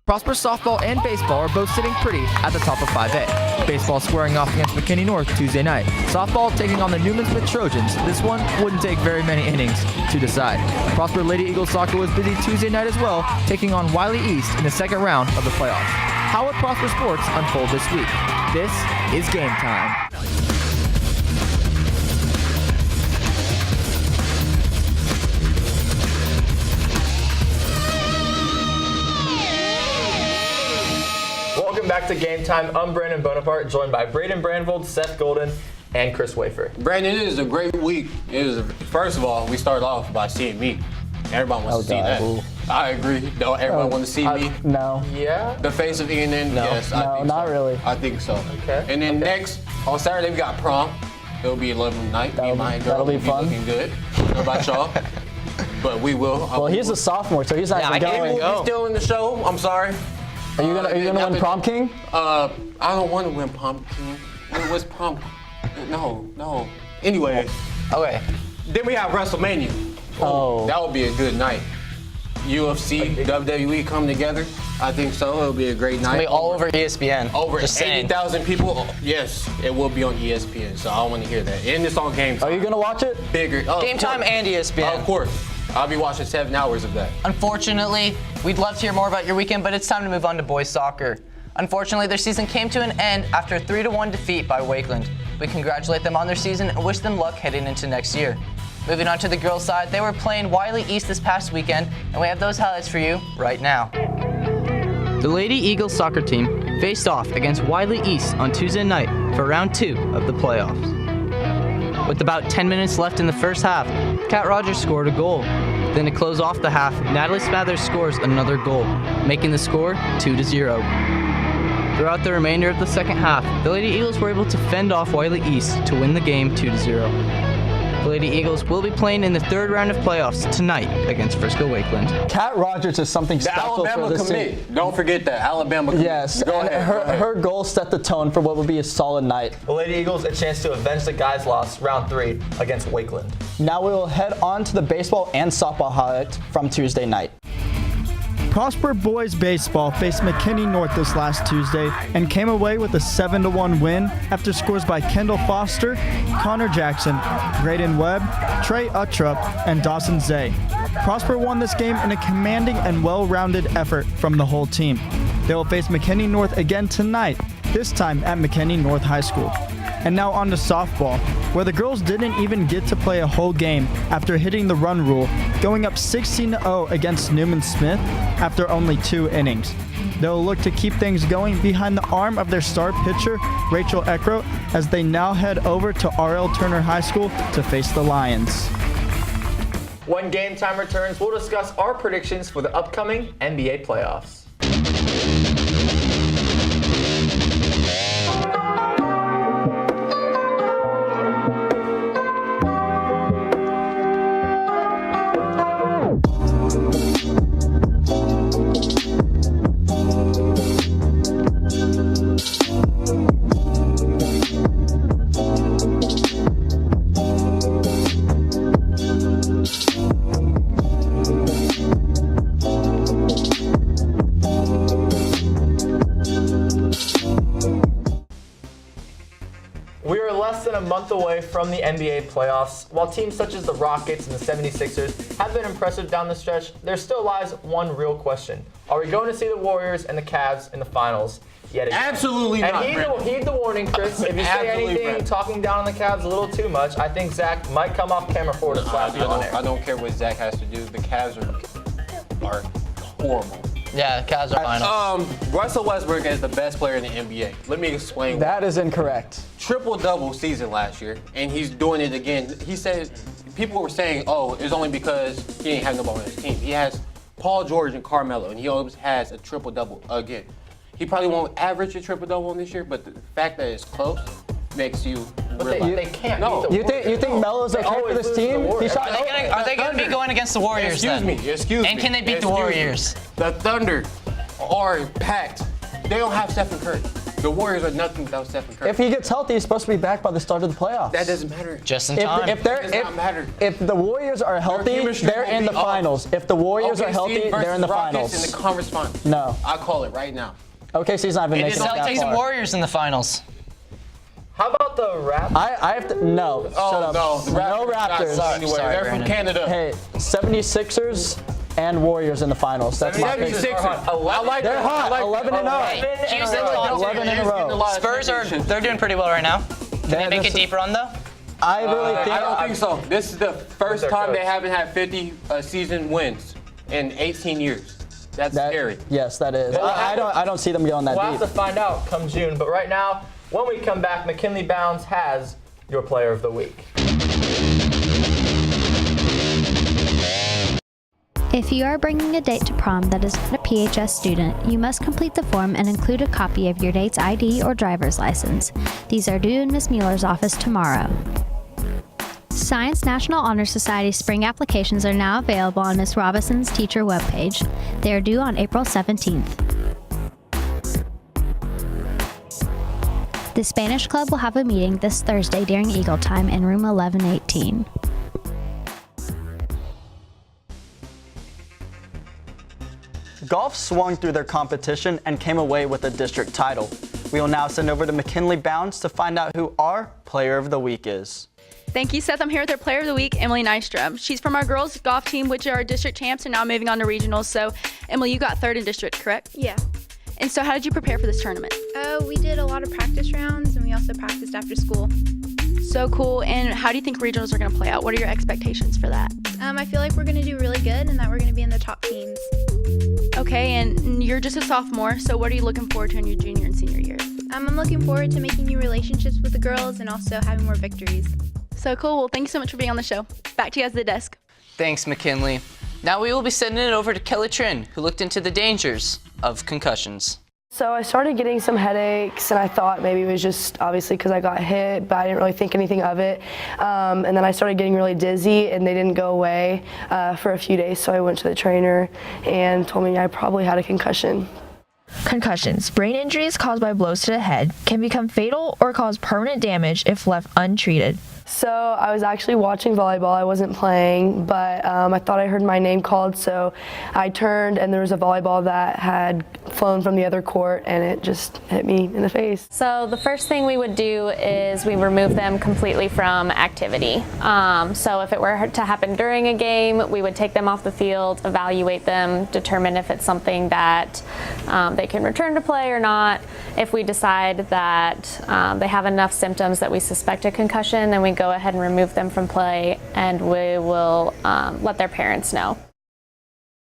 Prosper softball and baseball are both sitting pretty at the top of 5A. Baseball squaring off against McKinney North Tuesday night. Softball taking on the Newman Smith Trojans. This one wouldn't take very many innings to decide. Prosper Lady Eagles soccer was busy Tuesday night as well, taking on Wiley East in the second round of the playoffs. How would Prosper sports unfold this week? This is Game Time. Welcome back to Game Time. I'm Brandon Bonaparte, joined by Braden Brandvold, Seth Golden, and Chris Wafer. Brandon, it is a great week. First of all, we start off by seeing me. Everybody wants to see that. Ooh. I agree. Don't everyone want to see me? No. Yeah? The face of ENN? No. Yes, I think not so. Really. I think so. Okay. And then next, on Saturday, we got prom. It'll be a lovely night. Me and my girl that'll be fun. Looking good. What about y'all? But we will. Well, he's a sophomore, so he's not even going. He's still in the show. I'm sorry. Are you gonna win Prom King? I don't want to win Prom King. What's Prom? No. Anyway. Okay. Then we have WrestleMania. Oh. That would be a good night. UFC, WWE come together. I think so. It'll be a great night. It'll be all over ESPN. Over 80,000 people. Yes, it will be on ESPN. So I want to hear that. And it's on Game Time. Are you gonna watch it? Bigger. Game Time and ESPN. Of course. I'll be watching 7 hours of that. Unfortunately, we'd love to hear more about your weekend, but it's time to move on to boys soccer. Unfortunately, their season came to an end after a 3-1 defeat by Wakeland. We congratulate them on their season and wish them luck heading into next year. Moving on to the girls' side, they were playing Wiley East this past weekend, and we have those highlights for you right now. The Lady Eagles soccer team faced off against Wiley East on Tuesday night for round 2 of the playoffs. With about 10 minutes left in the first half, Kat Rogers scored a goal. Then to close off the half, Natalie Smathers scores another goal, making the score 2-0. Throughout the remainder of the second half, the Lady Eagles were able to fend off Wiley East to win the game 2-0. The Lady Eagles will be playing in the third round of playoffs tonight against Frisco Wakeland. Kat Rogers is something special Alabama for this commit. team. Don't forget that. Alabama commit. Yes, Go ahead. Her goal set the tone for what would be a solid night. The Lady Eagles a chance to avenge the guys' loss round 3 against Wakeland. Now we will head on to the baseball and softball highlights from Tuesday night. Prosper boys baseball faced McKinney North this last Tuesday and came away with a 7-1 win after scores by Kendall Foster, Connor Jackson, Graydon Webb, Trey Uttrup, and Dawson Zay. Prosper won this game in a commanding and well-rounded effort from the whole team. They will face McKinney North again tonight, this time at McKinney North High School. And now on to softball, where the girls didn't even get to play a whole game after hitting the run rule, going up 16-0 against Newman Smith after only 2 innings. They'll look to keep things going behind the arm of their star pitcher, Rachel Eckroat, as they now head over to R.L. Turner High School to face the Lions. When Game Time returns, we'll discuss our predictions for the upcoming NBA playoffs. A month away from the NBA playoffs. While teams such as the Rockets and the 76ers have been impressive down the stretch, there still lies one real question. Are we going to see the Warriors and the Cavs in the finals yet again? Absolutely not. And heed the warning, Chris. If you say anything talking down on the Cavs a little too much, I think Zach might come off camera for to slap you on air. I don't care what Zach has to do. The Cavs are horrible. Yeah, Cavs are finals. Russell Westbrook is the best player in the NBA. Let me explain. That is incorrect. Triple-double season last year, and he's doing it again. He said, people were saying, oh, it's only because he ain't have nobody on his team. He has Paul George and Carmelo, and he always has a triple-double again. He probably won't average a triple-double on this year, but the fact that it's close makes you realize. They can't. No. You think Melo's okay for this team? Are they going to be going against the Warriors Excuse me. And can they beat the Warriors? The Thunder are packed. They don't have Stephen Curry. The Warriors are nothing without Stephen Curry. If he gets healthy, he's supposed to be back by the start of the playoffs. That doesn't matter. Just in time. If does not matter. if the Warriors are healthy, chemistry they're will in the be off. finals. If the Warriors are OKC healthy, they're in the versus Rockets finals. in the conference finals. No. I call it right now. OKC's not even It is making it that Celtics and far. Warriors in the finals. How about the Raptors? I have to, no, shut up. No, the No Raptors. Raptors. Anyway, Sorry, they're Brandon. from Canada. Hey, 76ers and Warriors in the finals. That's my pick. 76ers. I like They're that. hot. I like 11 and 0. Houston thoughts. 11 in a row. Spurs they're doing pretty well right now. Can they make a This- deep run though? I really think. I don't think so. This is the first time they haven't had 50 season wins in 18 years. That's scary. Yes, that is. I don't see them going that We'll have to deep. find out come June. But right now, when we come back, McKinley Bounds has your player of the week. If you are bringing a date to prom that is not a PHS student, you must complete the form and include a copy of your date's ID or driver's license. These are due in Ms. Mueller's office tomorrow. Science National Honor Society spring applications are now available on Ms. Robinson's teacher webpage. They are due on April 17th. The Spanish Club will have a meeting this Thursday during Eagle Time in room 1118. Golf swung through their competition and came away with a district title. We will now send over to McKinley Bounds to find out who our player of the week is. Thank you, Seth. I'm here with our player of the week, Emily Nystrom. She's from our girls golf team, which are district champs and now moving on to regionals. So, Emily, you got third in district, correct? Yeah. And so how did you prepare for this tournament? We did a lot of practice rounds, and we also practiced after school. So cool. And how do you think regionals are going to play out? What are your expectations for that? I feel like we're going to do really good and that we're going to be in the top teams. Okay, and you're just a sophomore, so what are you looking forward to in your junior and senior year? I'm looking forward to making new relationships with the girls and also having more victories. So cool. Well, thanks so much for being on the show. Back to you guys at the desk. Thanks, McKinley. Now we will be sending it over to Kelly Trin, who looked into the dangers of concussions. So I started getting some headaches, and I thought maybe it was just obviously because I got hit, but I didn't really think anything of it. And then I started getting really dizzy, and they didn't go away for a few days. So I went to the trainer and told me I probably had a concussion. Concussions, brain injuries caused by blows to the head, can become fatal or cause permanent damage if left untreated. So I was actually watching volleyball. I wasn't playing, but I thought I heard my name called, so I turned and there was a volleyball that had flown from the other court, and it just hit me in the face. So the first thing we would do is we remove them completely from activity. So if it were to happen during a game, we would take them off the field, evaluate them, determine if it's something that they can return to play or not. If we decide that they have enough symptoms that we suspect a concussion, then we go ahead and remove them from play, and we will let their parents know.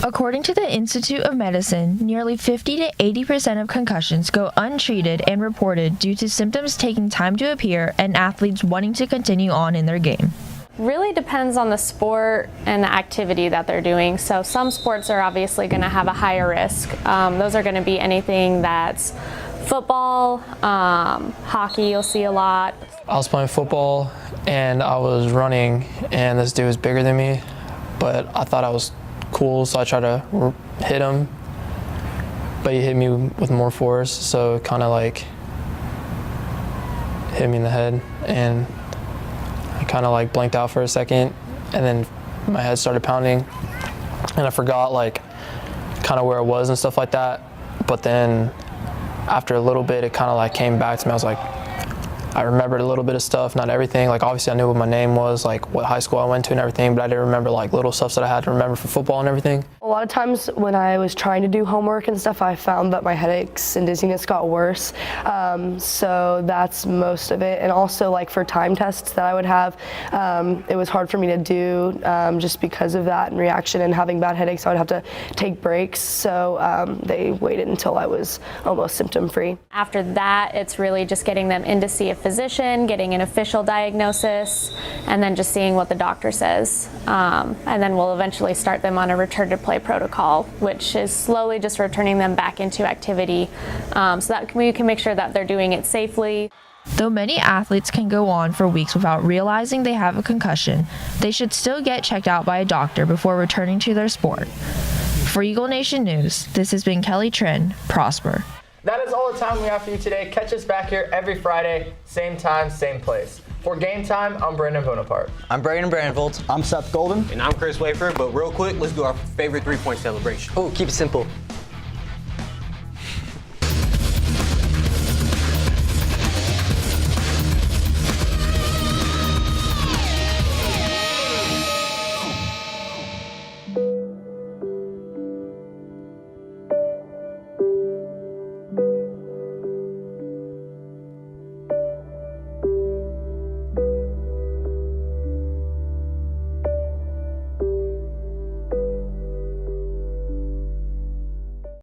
According to the Institute of Medicine, nearly 50 to 80% of concussions go untreated and reported due to symptoms taking time to appear and athletes wanting to continue on in their game. Really depends on the sport and the activity that they're doing. So some sports are obviously going to have a higher risk. Those are going to be anything that's football, hockey you'll see a lot. I was playing football and I was running, and this dude was bigger than me, but I thought I was cool, so I tried to hit him, but he hit me with more force, so it kind of like hit me in the head, and I kind of like blanked out for a second, and then my head started pounding, and I forgot like kind of where I was and stuff like that. But then after a little bit, it kind of like came back to me. I was like, I remembered a little bit of stuff, not everything. Like obviously I knew what my name was, like what high school I went to and everything, but I didn't remember like little stuff that I had to remember for football and everything. A lot of times when I was trying to do homework and stuff, I found that my headaches and dizziness got worse. So that's most of it. And also like for time tests that I would have, it was hard for me to do just because of that and reaction and having bad headaches. I would have to take breaks. So they waited until I was almost symptom free. After that, it's really just getting them in to see a physician, getting an official diagnosis, and then just seeing what the doctor says. And then we'll eventually start them on a return to play protocol, which is slowly just returning them back into activity so that we can make sure that they're doing it safely. Though many athletes can go on for weeks without realizing they have a concussion, they should still get checked out by a doctor before returning to their sport. For Eagle Nation News, this has been Kelly Trin. Prosper. That is all the time we have for you today. Catch us back here every Friday, same time, same place. For Game Time, I'm Brandon Bonaparte. I'm Brayden Brandvold. I'm Seth Golden. And I'm Chris Wafer, but real quick, let's do our favorite 3-point celebration. Oh, keep it simple.